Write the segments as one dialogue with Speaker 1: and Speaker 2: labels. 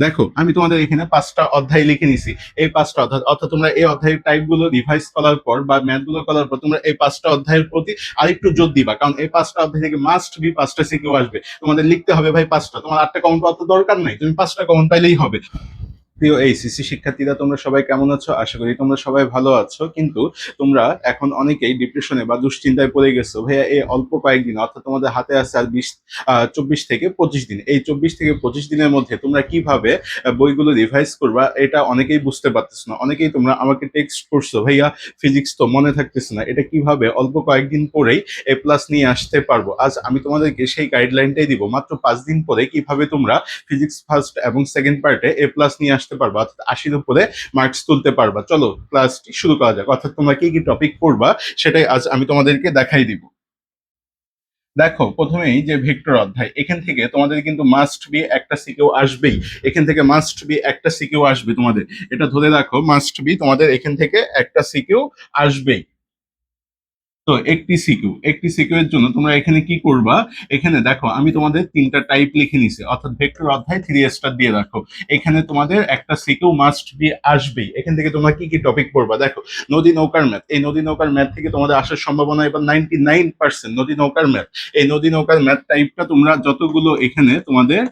Speaker 1: দেখো আমি তোমাদের এখানে 5টা অধ্যায় লিখে নিছি। এই 5টা অধ্যায় অর্থাৎ তোমরা এই অধ্যায়ের টাইপ গুলো রিভাইজ করার পর বা ম্যাথ গুলো করার পর তোমরা এই 5টা অধ্যায়ের প্রতি আরেকটু জোর দিবা, কারণ এই 5টা অধ্যায় থেকে মাস্ট বি 5টা সিকিউ আসবে। তোমাদের লিখতে হবে ভাই 5টা, তোমার 8টা কমন পাওয়ার তো দরকার নাই, তুমি 5টা কমন পাইলেই হবে। প্রিয় এইচএসসি শিক্ষার্থীরা, তোমরা সবাই কেমন আছো? আশা করি তোমরা সবাই ভালো আছো। কিন্তু তোমরা এখন অনেকেই ডিপ্রেশনে বা দুশ্চিন্তায় পড়ে গেছো ভাইয়া, এই অল্প কয়েকদিন অর্থাৎ তোমাদের হাতে আছে আর 24 থেকে 25 দিন, এই 24 থেকে 25 দিনের মধ্যে তোমরা কিভাবে বইগুলো রিভাইজ করবা এটা অনেকেই বুঝতে পারতেছো না। অনেকেই তোমরা আমাকে টেক্সট করছো, ভাইয়া ফিজিক্স তো মনে থাকতেছে না, এটা কিভাবে অল্প কয়েকদিন পরেই A+ নিয়ে আসতে পারবো। আজ আমি তোমাদেরকে সেই গাইডলাইনটাই দিব, মাত্র 5 দিন পরে কিভাবে তোমরা ফিজিক্স ফার্স্ট এবং সেকেন্ড পার্টে A+ নিয়ে আসতে পারবা, অর্থাৎ 80-র উপরে মার্কস তুলতে পারবা। চলো ক্লাসটি শুরু করা যাক, অর্থাৎ তোমরা কি কি টপিক পড়বা সেটাই আজ আমি তোমাদেরকে দেখাই দিব। দেখো প্রথমেই যে ভেক্টর অধ্যায়, এখান থেকে তোমাদের কিন্তু মাস্ট বি একটা সিকিউ আসবেই। এখান থেকে মাস্ট বি একটা সিকিউ আসবে তোমাদের, এটা ধরে রাখো, মাস্ট বি তোমাদের এখান থেকে একটা সিকিউ আসবেই। তো একটি সিকিউ এর জন্য তোমরা এখানে কি করবা, এখানে দেখো আমি তোমাদের 3টা টাইপ লিখে নিছি, অর্থাৎ ভেক্টর অধ্যায় 3 স্টার দিয়ে রাখো। এখানে তোমাদের একটা সিকিউ মাস্ট বি আসবেই। এখান থেকে তোমরা কি কি টপিক পড়বা, দেখো নদী নৌকার ম্যাথ, এই নদী নৌকার ম্যাথ থেকে তোমাদের আসার সম্ভাবনা এবার 99%। নদী নৌকার ম্যাথ, এই নদী নৌকার ম্যাথ টাইপটা তোমরা যতগুলো এখানে তোমাদের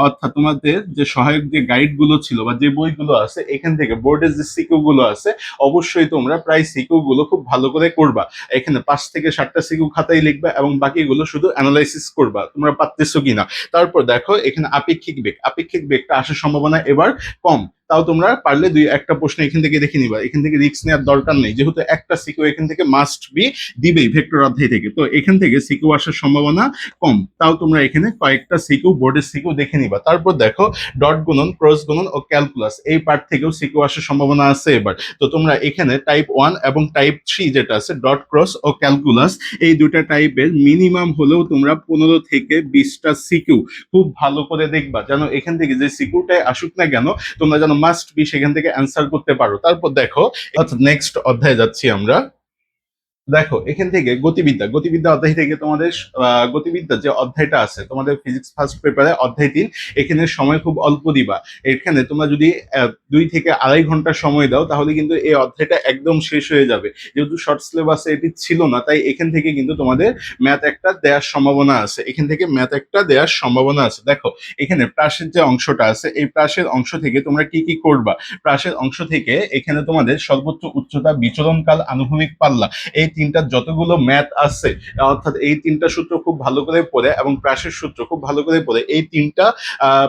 Speaker 1: অর্থাৎ তোমাদের যে সহায়ক যে গাইড গুলো ছিল বা যে বইগুলো আছে, এখান থেকে বোর্ডের যে সিকিউ গুলো আছে, অবশ্যই তোমরা প্রায় সিকিউ গুলো খুব ভালো করে করবা। এখানে 5 থেকে 7টা সিকিউ খাতায় লিখবা এবং বাকিগুলো শুধু অ্যানালাইসিস করবা তোমরা পারতেছো কিনা। তারপর দেখো এখানে আপেক্ষিক বেগটা আসার সম্ভাবনা এবার কম, তাও তোমরা পারলে দুই একটা প্রশ্ন এখান থেকে দেখে নিবা। এখান থেকে রিস্ক নেওয়ার দরকার নেই, যেহেতু একটা সিকিউ এখান থেকে মাস্ট বি দিবেই ভেক্টর অধ্যায় থেকে, তো এখান থেকে সিকিউ আসার সম্ভাবনা কম, তাও তোমরা এখানে কয়েকটা সিকিউ বোর্ডের সিকিউ দেখে নিবা। তারপর দেখো ডট গুণন, ক্রস গুণন ও ক্যালকুলাস, এই পার্ট থেকেও সিকিউ আসার সম্ভাবনা আছে এবার। তো তোমরা এখানে টাইপ 1 এবং টাইপ 3 যেটা আছে ডট, ক্রস ও ক্যালকুলাস, এই দুটা টাইপের মিনিমাম হলেও তোমরা 15 থেকে 20টা সিকিউ খুব ভালো করে দেখবা, যেন এখান থেকে যে সিকিউটাই আসুক না কেন তোমরা যেন মাস্ট বি সেখান থেকে অ্যান্সার করতে পারো। তারপর দেখো অর্থাৎ নেক্সট অধ্যায়ে যাচ্ছি আমরা। দেখো এখান থেকে গতিবিদ্যা অধ্যায় থেকে তোমাদের গতিবিদ্যা যে অধ্যায়টা আছে তোমাদের ফিজিক্স ফার্স্ট পেপারে অধ্যায় 3, এখানে সময় খুব অল্প দিবা। এখানে তোমরা যদি 2 থেকে আড়াই ঘন্টা সময় দাও তাহলে কিন্তু এই অধ্যায়টা একদম শেষ হয়ে যাবে। যেহেতু শর্ট সিলেবাসে এটি ছিল না, তাই এখান থেকে কিন্তু তোমাদের ম্যাথ একটা দেওয়ার সম্ভাবনা আছে, এখান থেকে ম্যাথ একটা দেওয়ার সম্ভাবনা আছে। দেখো এখানে প্রাসের যে অংশটা আছে, এই প্রাসের অংশ থেকে তোমরা কি কি করবা, প্রাসের অংশ থেকে এখানে তোমাদের সর্বোচ্চ উচ্চতা, বিচরণকাল, আনুভূমিক পাল্লা, এই 3টার যতগুলো ম্যাথ আছে, অর্থাৎ এই 3টা সূত্র খুব ভালো করে পড়ে এবং প্রাসের সূত্র খুব ভালো করে পড়ে, এই 3টা আহ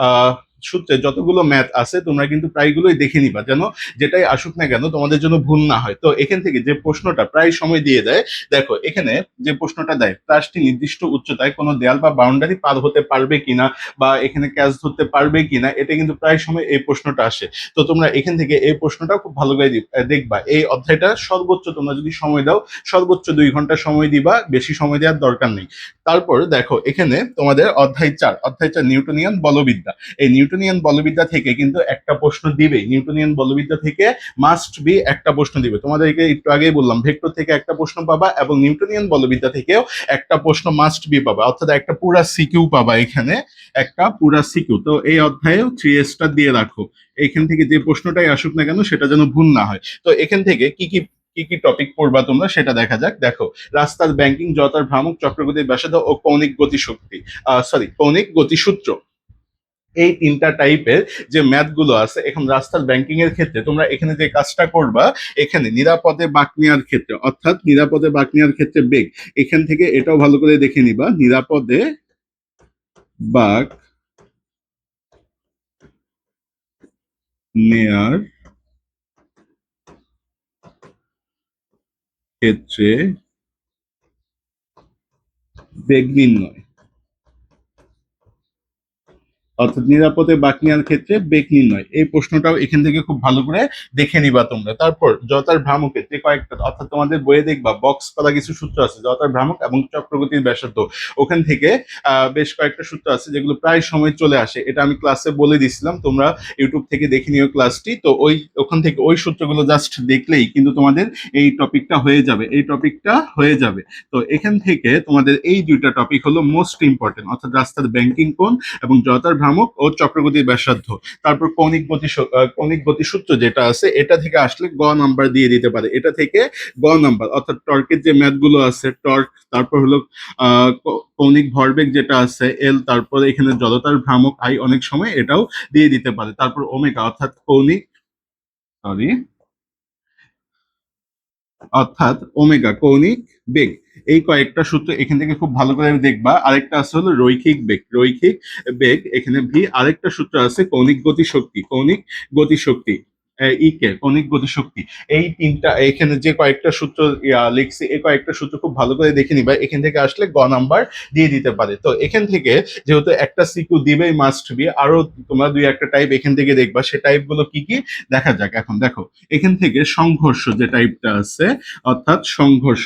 Speaker 1: আহ সূত্রে যতগুলো ম্যাথ আছে তোমরা কিন্তু প্রায়গুলোই দেখে নিবা, যেন যেটাই আসুক না কেন তোমাদের জন্য ভুল না হয়। তো এখান থেকে যে প্রশ্নটা প্রায় সময় দিয়ে দেয়, দেখো এখানে যে প্রশ্নটা দেয়, প্রাসটি নির্দিষ্ট উচ্চতায় কোনো দেয়াল বা বাউন্ডারি পার হতে পারবে কিনা বা এখানে ক্যাচ ধরতে পারবে কিনা, এটা কিন্তু প্রায় সময় এই প্রশ্নটা আসে। তো তোমরা এখান থেকে এই প্রশ্নটা খুব ভালো করে দেখবা। এই অধ্যায়টা সর্বোচ্চ তোমরা যদি সময় দাও, সর্বোচ্চ 2 ঘন্টা সময় দিবা, বেশি সময় দেওয়ার দরকার নেই। তারপর দেখো এখানে তোমাদের অধ্যায় 4 নিউটনিয়ান বলবিদ্যা, এই নিউটনিয়ান বলবিদ্যা থেকে কিন্তু একটা প্রশ্ন দিবেই। নিউটনিয়ান বলবিদ্যা থেকে মাস্ট বি একটা প্রশ্ন দিবে। তোমাদেরকে একটু আগেই বললাম ভেক্টর থেকে একটা প্রশ্ন পাবা এবং নিউটনিয়ান বলবিদ্যা থেকেও একটা প্রশ্ন মাস্ট বি পাবা, অর্থাৎ একটা পুরা সিকিউ পাবা এখানে, একটা পুরা সিকিউ। তো এই অধ্যায়েও 3 স্টার দিয়ে রাখো, এখান থেকে যে প্রশ্নটাই আসুক না কেন সেটা যেন ভুল না হয়। তো এখান থেকে কি কি কি কি টপিক পড়বা তোমরা সেটা দেখা যাক। দেখো রাস্তার ব্যাংকিং, জড়তার ভ্রামক, চক্রগতির ব্যাসার্ধ ও কৌণিক গতিসূত্র, এই 3টা টাইপের যে ম্যাথ গুলো আছে, এখন রাস্তার ব্যাংকিং এর ক্ষেত্রে তোমরা এখানে যে কাজটা করবা, এখানে নিরাপদে বাঁক নেওয়ার ক্ষেত্রে, অর্থাৎ নিরাপদে বাঁক নেওয়ার ক্ষেত্রে বেগ, এখান থেকে এটাও ভালো করে দেখে নিবা, নিরাপদে বাঁক নেয়ার ক্ষেত্রে বেগ নির্ণয়, অর্থাৎ নিরাপদে বাঁক নেওয়ার ক্ষেত্রে বেগ নির্ণয়, এই প্রশ্নটাও এখান থেকে খুব ভালো করে দেখে নিবা তোমরা। তারপর জড়তার ভ্রামকের যে কয়েকটা, অর্থাৎ তোমাদের বইয়ে দেখবা বক্স করা কিছু সূত্র আছে, জড়তার ভ্রামক এবং চক্রগতির ব্যাসার্ধ, ওখান থেকে বেশ কয়েকটা সূত্র আছে যেগুলো প্রায় সময় চলে আসে, এটা আমি ক্লাসে বলে দিছিলাম, তোমরা ইউটিউব থেকে দেখে নিও ক্লাসটি। তো ওখান থেকে ওই সূত্রগুলো জাস্ট দেখলেই কিন্তু তোমাদের এই টপিকটা হয়ে যাবে। তো এখান থেকে তোমাদের এই 2টা টপিক হলো মোস্ট ইম্পর্টেন্ট, অর্থাৎ রাস্তার ব্যাংকিং কোণ এবং জড়তার ভ্রামক ও চক্রগতির ব্যাসার্ধ। তারপর কৌণিক গতিসূত্র যেটা আছে এটা থেকে আসলে গ নাম্বার দিয়ে দিতে পারে, এটা থেকে গ নাম্বার অর্থাৎ টর্কের যে ম্যাথ গুলো আছে টর্ক, তারপর হলো কৌণিক ভরবেগ যেটা আছে এল, তারপরে এখানে জড়তার ভ্রামক আই, অনেক সময় এটাও দিয়ে দিতে পারে। তারপর ওমেগা অর্থাৎ সরি কৌণিক বেগ। এই কয়েকটা সূত্র এখান থেকে খুব ভালো করে দেখবা। আরেকটা আছে হলো রৈখিক বেগ, এখানে ভি। আরেকটা সূত্র আছে কৌণিক গতিশক্তি ইকে কৌণিক গতিশক্তি। এই তিনটা এখানে যে কয়েকটা সূত্র লিখছি, এই কয়েকটা সূত্র খুব ভালো করে দেখে নিবা, এখান থেকে আসলে গ নাম্বার দিয়ে দিতে পারে। তো এখান থেকে যেহেতু একটা সিকিউ দিবেই মাস্ট বি, আরো তোমরা দুই একটা টাইপ এখান থেকে দেখবা, সে টাইপ গুলো কি কি দেখা যাক। এখন দেখো এখান থেকে সংঘর্ষ যে টাইপটা আছে, অর্থাৎ সংঘর্ষ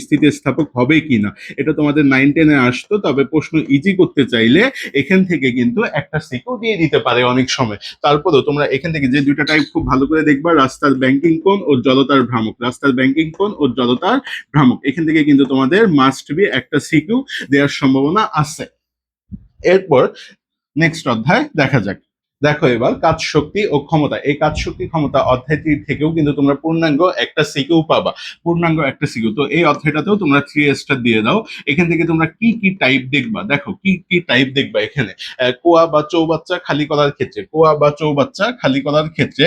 Speaker 1: স্থিতিস্থাপক হবে কিনা, এটা তোমাদের 9-10-এ আসতো। তবে প্রশ্ন ইজি করতে চাইলে এখান থেকে কিন্তু একটা সিকিউ দিয়ে দিতে পারে অনেক সময়। তারপরেও তোমরা এখান থেকে যে দুইটা টাইপ খুব ভালো করে দেখবা, রাস্তার ব্যাংকিং কোণ ও জড়তার ভ্রামক, এখান থেকে কিন্তু তোমাদের মাস্ট বি একটা সিকিউ দেওয়ার সম্ভাবনা আছে। এরপর নেক্সট অধ্যায় দেখা যাক। দেখো এবার কাজ শক্তি ও ক্ষমতা। এই কাজ শক্তি ক্ষমতা অধ্যায়টি থেকেও কিন্তু তোমরা পূর্ণাঙ্গ একটা সিকিউ পাবা, তো এই অধ্যায়টাতেও তোমরা 3 স্টার দিয়ে দাও। এখান থেকে তোমরা কি কি টাইপ দেখবা, দেখো কি কি টাইপ দেখবা এখানে। কোয়া বা চৌবাচ্চা খালি করার ক্ষেত্রে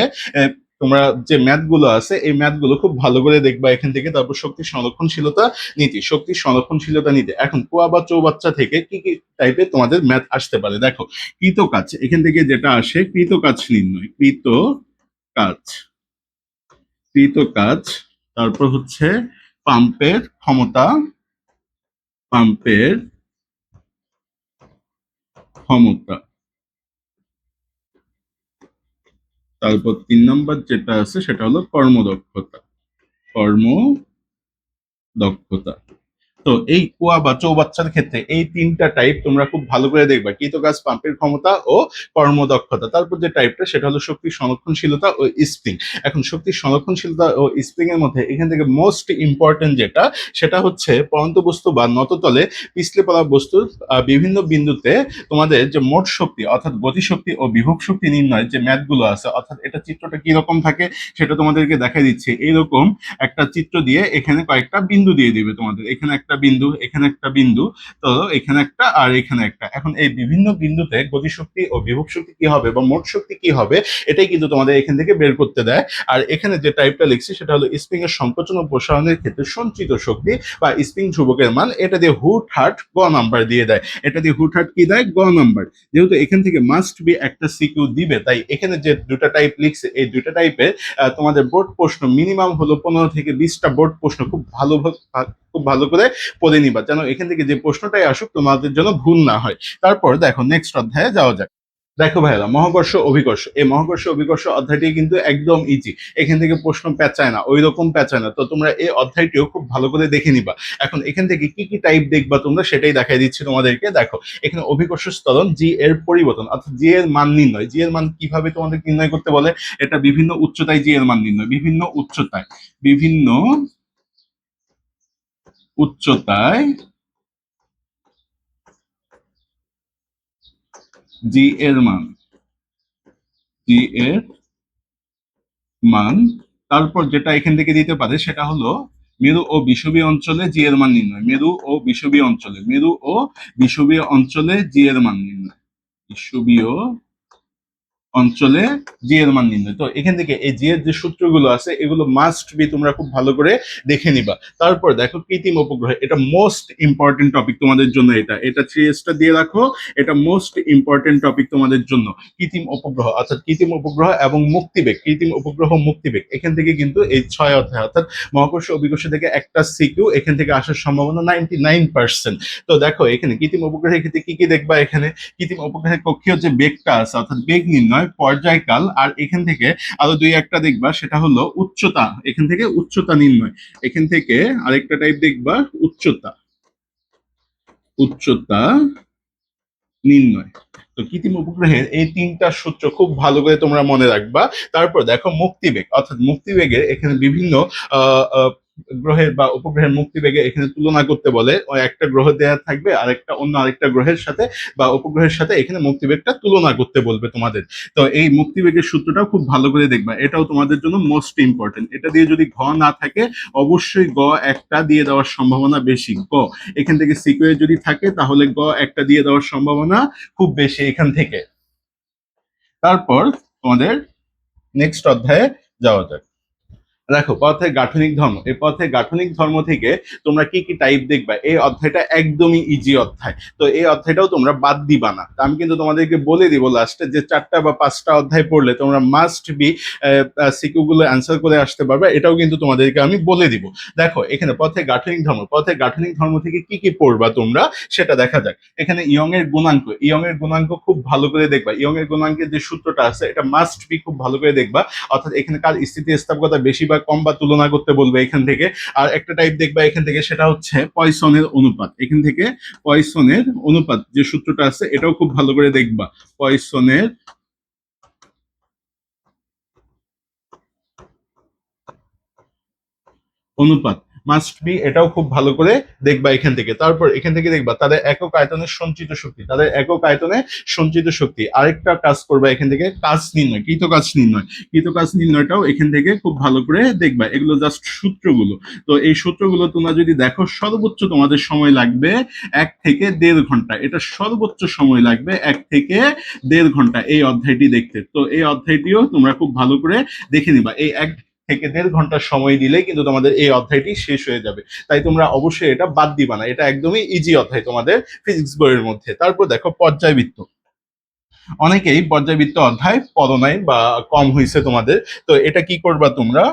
Speaker 1: তোমরা যে ম্যাথ গুলো আছে এই ম্যাথ গুলো খুব ভালো করে দেখবা এখান থেকে। তারপর শক্তি সংরক্ষণশীলতা নীতি। এখন কোয়া বা চৌবাচ্চা থেকে কি কি টাইপের তোমাদের ম্যাথ আসতে পারে দেখো। কৃতকাজ, এখান থেকে যেটা আসে কৃতকাজ নির্ণয়, কাজ কৃতকাজ। তারপর হচ্ছে পাম্পের ক্ষমতা। তারপর 3 নম্বর যেটা আছে সেটা হলো কর্মদক্ষতা। তো এই কুয়া বা চৌবাচ্চার ক্ষেত্রে এই তিনটা টাইপ তোমরা খুব ভালো করে দেখবা, কৃতকাজ, পাম্পের ক্ষমতা ও কর্মদক্ষতা। তারপর যে টাইপটা সেটা হলো শক্তি সংরক্ষণশীলতা ও স্প্রিং। এখন শক্তি সংরক্ষণশীলতা ও স্প্রিং এর মধ্যে এখান থেকে মোস্ট ইম্পর্টেন্ট যেটা, সেটা হচ্ছে পরন্ত বস্তু বা নততলে পিছলে পড়া বস্তুর বিভিন্ন বিন্দুতে তোমাদের যে মোট শক্তি অর্থাৎ গতিশক্তি ও বিভব শক্তি নির্ণয় যে ম্যাথ গুলো আছে, অর্থাৎ এটা চিত্রটা কি রকম থাকে সেটা তোমাদেরকে দেখাই দিচ্ছে। এইরকম একটা চিত্র দিয়ে এখানে কয়েকটা বিন্দু দিয়ে দিবে তোমাদের, এখানে একটা বিন্দু, এখানে একটা বিন্দু, তো এখানে একটা আর এখানে একটা। এখন এই বিভিন্ন বিন্দুতে গতিশক্তি ও বিভব শক্তি কি হবে বা মোট শক্তি কি হবে, এটাই কিন্তু তোমাদের এখান থেকে বের করতে দেয়। আর এখানে যে টাইপটা লিখছি সেটা হলো স্প্রিং এর সংকোচন ও প্রসারণের ক্ষেত্রে সঞ্চিত শক্তি বা স্প্রিং ধ্রুবকের মান, এটা দিয়ে হুটহাট গ নাম্বার দিয়ে দেয়। কি দেয়, গ নাম্বার। যেহেতু এখান থেকে মাস্ট বি একটা সিকিউ দিবে, তাই এখানে যে দুটা টাইপ লিখছে এই দুটা টাইপের তোমাদের বোর্ড প্রশ্ন মিনিমাম হলো 15 থেকে 20টা বোর্ড প্রশ্ন খুব ভালো করে পড়ে নিবা, যেন এখান থেকে যে প্রশ্নটাই আসুক তোমাদের জন্য ভুল না হয়। তারপর দেখো নেক্সট অধ্যায়ে যাওয়া যাক। দেখো ভাইরা, মহাকর্ষ অভিকর্ষ, এই মহাকর্ষ অভিকর্ষ অধ্যায়টি কিন্তু একদম ইজি। এখান থেকে প্রশ্ন পেঁচায় না, ওই রকম পেঁচায় না। তো তোমরা এই অধ্যায়টিও খুব ভালো করে দেখে নিবা। এখন এখান থেকে কি কি টাইপ দেখবা তোমরা সেটাই দেখাই দিচ্ছি তোমাদেরকে। দেখো এখানে অভিকর্ষ ত্বরণ, জি এর পরিবর্তন অর্থাৎ জি এর মান নির্ণয়। জি এর মান কিভাবে তোমাদের নির্ণয় করতে বলে, এটা বিভিন্ন উচ্চতায় জি এর মান নির্ণয়, বিভিন্ন উচ্চতায় জি এর মান জি এর মান। তারপর যেটা এখান থেকে দিতে পারে সেটা হলো মেরু ও বিষুবীয় অঞ্চলে জি এর মান নির্ণয়, মেরু ও বিষুবীয় অঞ্চলে জি এর মান নির্ণয়, বিষুবীয় অঞ্চলে জি এর মান নির্ণয়। তো এখান থেকে এই জি এর যে সূত্রগুলো আছে এগুলো মাস্ট বি তোমরা খুব ভালো করে দেখে নিবা। তারপর দেখো কৃত্রিম উপগ্রহ, এটা মোস্ট ইম্পর্টেন্ট টপিক তোমাদের জন্য, এটা 3 স্টার দিয়ে রাখো, এটা মোস্ট ইম্পর্টেন্ট টপিক তোমাদের জন্য। কৃত্রিম উপগ্রহ এবং মুক্তিবেগ, এখান থেকে কিন্তু এই 6 অধ্যায় অর্থাৎ মহাকর্ষ অভিকর্ষ থেকে একটা সিকিউ এখান থেকে আসার সম্ভাবনা 99%। তো দেখো এখানে কৃত্রিম উপগ্রহের ক্ষেত্রে কি কি দেখবা, এখানে কৃত্রিম উপগ্রহের কক্ষীয় যে বেগটা আছে অর্থাৎ বেগ নির্ণয়, পর্যায়কাল, আর এখান থেকে আরো দুই একটা দেখবা সেটা হলো উচ্চতা। এখান থেকে উচ্চতা নির্ণয়, এখান থেকে আরেকটা টাইপ দেখবা উচ্চতা নির্ণয়। তো কৃত্রিম উপগ্রহের এই তিনটা সূত্র খুব ভালো করে তোমরা মনে রাখবা। তারপর দেখো মুক্তিবেগ, অর্থাৎ মুক্তিবেগের এখানে বিভিন্ন গ্রহের বা উপগ্রহের মুক্তিবেগে এখানে তুলনা করতে বলে, ওই একটা গ্রহ দেয়া থাকবে আরেকটা অন্য আরেকটা গ্রহের সাথে বা উপগ্রহের সাথে, এখানে মুক্তিবেগটা তুলনা করতে বলবে তোমাদের। তো এই মুক্তিবেগের সূত্রটাও খুব ভালো করে দেখবা, এটাও তোমাদের জন্য মোস্ট ইম্পর্টেন্ট। এটা দিয়ে যদি ঘ না থাকে অবশ্যই গ একটা দিয়ে দেওয়ার সম্ভাবনা বেশি। গ এখান থেকে সিকিউর যদি থাকে তাহলে গ একটা দিয়ে দেওয়ার সম্ভাবনা খুব বেশি এখান থেকে। তারপর তোমাদের নেক্সট অধ্যায়ে যাওয়া যাক। দেখো পথের গাঠনিক ধর্ম, এই পথের গাঠনিক ধর্ম থেকে তোমরা কি কি টাইপ দেখবা, এই অধ্যায়টা একদমই ইজি অধ্যায়, তো এই অধ্যায়টাও তোমরা বাদ দিবা না। আমি কিন্তু তোমাদেরকে বলে দিব লাস্টে যে 4টা বা 5টা অধ্যায় পড়লে তোমরা মাস্ট বি সিকিউ গুলো অ্যান্সার করে আসতে পারবে, এটাও কিন্তু তোমাদেরকে আমি বলে দিব। দেখো এখানে পথের গাঠনিক ধর্ম, পথের গাঠনিক ধর্ম থেকে কি কি পড়বা তোমরা সেটা দেখা যাক। এখানে ইয়ং এর গুণাঙ্ক, ইয়ং এর গুণাঙ্ক খুব ভালো করে দেখবা, ইয়ং এর গুণাঙ্কের যে সূত্রটা আছে এটা মাস্ট বি খুব ভালো করে দেখবা। অর্থাৎ এখানে কার স্থিতিস্থাপকতা বেশি বা কম বা তুলনা করতে বলবে এখান থেকে। আর একটা টাইপ দেখবা এখান থেকে, সেটা হচ্ছে পয়সনের অনুপাত। এখান থেকে পয়সনের অনুপাত যে সূত্রটা আছে এটাও খুব ভালো করে দেখবা, পয়সনের অনুপাত মাস্ট বি, এটাও খুব ভালো করে দেখবা এখান থেকে। তারপর এখান থেকে দেখবা তাদের একক আয়তনের সঞ্চিত শক্তি, তাদের একক আয়তনে সঞ্চিত শক্তি। আরেকটা কাজ করবা এখান থেকে, কাজ নির্ণয়, কৃত কাজ নির্ণয়, কৃত কাজ নির্ণয়টাও এখান থেকে খুব ভালো করে দেখবা। এগুলো জাস্ট সূত্রগুলো, তো এই সূত্রগুলো তোমরা যদি দেখো সর্বোচ্চ তোমাদের সময় লাগবে 1 থেকে 1.5 ঘন্টা, এটা সর্বোচ্চ সময় লাগবে 1 থেকে 1.5 ঘন্টা এই অধ্যায়টি দেখতে। তো এই অধ্যায়টিও তোমরা খুব ভালো করে দেখে নিবা, এই 1 থেকে 1.5 ঘন্টা সময় দিলে কিন্তু তোমাদের এই অধ্যায়টি শেষ হয়ে যাবে। তাই তোমরা অবশ্যই এটা বাদ দিবা না, এটা একদমই ইজি অধ্যায় তোমাদের ফিজিক্স বইয়ের মধ্যে। তারপর দেখো পর্যায়বৃত্ত, অনেকেই পর্যায়বৃত্ত অধ্যায় পড়ো নাই বা কম হয়েছে তোমাদের, তো এটা কি করবা তোমরা,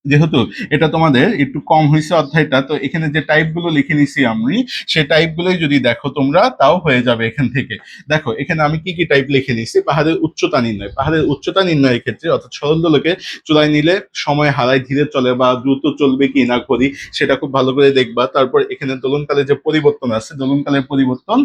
Speaker 1: যেহেতু এটা তোমাদের একটু কম হয়েছে অধ্যায়টা, তো এখানে যে টাইপ গুলো লিখে নিছি আমি, সেই টাইপ গুলোই যদি দেখো তোমরা তাও হয়ে যাবে এখান থেকে। দেখো এখানে আমি কি কি টাইপ লিখে নিছি, পাহাড়ের উচ্চতা নির্ণয়, পাহাড়ের উচ্চতা নির্ণয়ের ক্ষেত্রে অর্থাৎ সরল দোলকে চূড়ায় নিলে সময় হারায় ধীরে চলে বা দ্রুত চলবে কি না করি সেটা খুব ভালো করে দেখবা। তারপর এখানে দোলনকালে যে পরিবর্তন আছে, দোলনকালের পরিবর্তন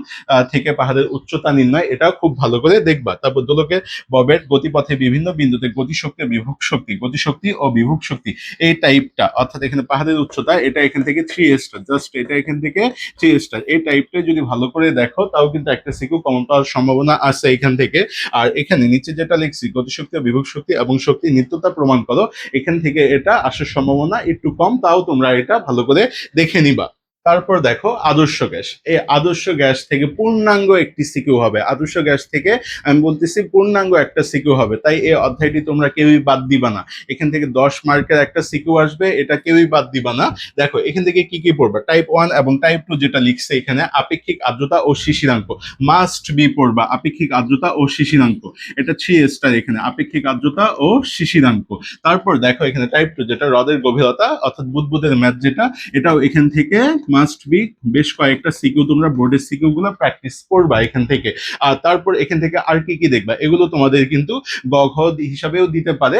Speaker 1: থেকে পাহাড়ের উচ্চতা নির্ণয়, এটা খুব ভালো করে দেখবা। তারপর দোলকের ববের গতিপথে বিভিন্ন বিন্দুতে গতিশক্তি বিভব শক্তি, গতিশক্তি ও বিভব শক্তি এই টাইপটা, অর্থাৎ এখানে পাহাড়ের উচ্চতা এটা এখান থেকে 3 স্টার, জাস্ট এটা এখান থেকে 3 স্টার, এই টাইপটা যদি ভালো করে দেখো তাও কিন্তু একটা সিকিউ কমন পাওয়ার সম্ভাবনা আছে এখান থেকে। আর এখানে নিচে যেটা লিখছি গতিশক্তি বিভব শক্তি এবং শক্তি নিত্যতা প্রমাণ করো, এখান থেকে এটা আসার সম্ভাবনা একটু কম, তাও তোমরা এটা ভালো করে দেখে নিবা। তারপর দেখো আদর্শ গ্যাস, এই আদর্শ গ্যাস থেকে পূর্ণাঙ্গ একটি সিকিউ হবে, আদর্শ গ্যাস থেকে আমি বলতেছি পূর্ণাঙ্গ একটা সিকিউ হবে, তাই এই অধ্যায়টি তোমরা কেউই বাদ দিবা না। এখান থেকে 10 মার্কের একটা সিকিউ আসবে, এটা কেউই বাদ দিবা না। দেখো এখান থেকে কি কি পড়বা, টাইপ 1 এবং টাইপ 2 যেটা লিখছে এখানে, আপেক্ষিক আর্দ্রতা ও শিশিরাঙ্ক মাস্ট বি পড়বা, আপেক্ষিক আর্দ্রতা ও শিশিরাঙ্ক, এটা 3 স্টার এখানে, আপেক্ষিক আর্দ্রতা ও শিশিরাঙ্ক। তারপর দেখো এখানে টাইপ 2 যেটা হ্রদের গভীরতা অর্থাৎ বুদবুদের ম্যাথ যেটা, এটাও এখান থেকে মাস্ট বি, বেশ কয়েকটা সিকিউ তোমরা বোর্ডের সিকিউ গুলো প্র্যাকটিস করবা এখান থেকে। আর তারপর এখান থেকে আর কি কি দেখবা, এগুলো তোমাদের কিন্তু গ ঘ হিসাবেও দিতে পারে,